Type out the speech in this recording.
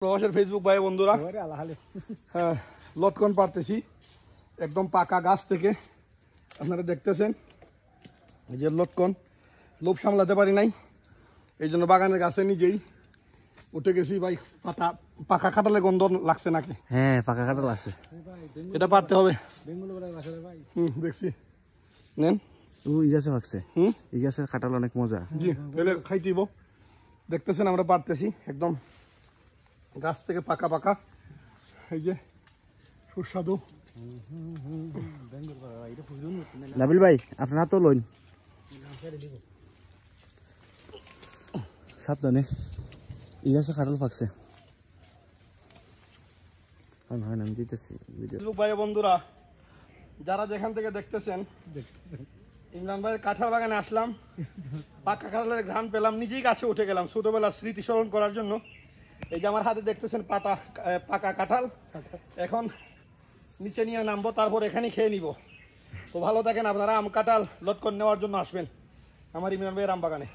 প্রবাসের ফেসবুক ভাই বন্ধুরা, হ্যাঁ লটকন পারতেছি একদম পাকা গাছ থেকে। আপনারা দেখতেছেন এই যে লটকন, লোভ সামলাতে পারি নাই, এই জন্য বাগানের গাছে নিজেই উঠে গেছি ভাই। পাতা পাকা কাটালে গন্ধ লাগছে নাকি? হ্যাঁ পাকা কাটাল আছে, এটা পারতে হবে। দেখছি নেন। ই গাছে পাকছে, এই গাছের কাটাল অনেক মজা। জি ফেলে খাইতেইব। দেখতেছেন আমরা পারতেছি একদম গাছ থেকে পাকা পাকা, এই যে সুস্বাদু। নাবিল ভাই আপনার হাতও লইন, সাবধানে। এই গাছে কাটাল পাকছে। আমি দিতেছি ফেসবুক ভাই বন্ধুরা, যারা যেখান থেকে দেখতেছেন, ইমরান ভাইয়ের কাঁঠাল বাগানে আসলাম, পাকা কাঁঠালের ঘ্রাণ পেলাম, নিজেই গাছে উঠে গেলাম ছোটবেলার স্মৃতি স্মরণ করার জন্য। এই যে আমার হাতে দেখতেছেন পাকা কাঁঠাল, এখন নিচে নিয়ে নামবো, তারপর এখানেই খেয়ে নিব। তো ভালো থাকেন আপনারা। আম কাঁঠাল লটকন নেওয়ার জন্য আসবেন আমার ইমরান ভাইয়ের আম বাগানে।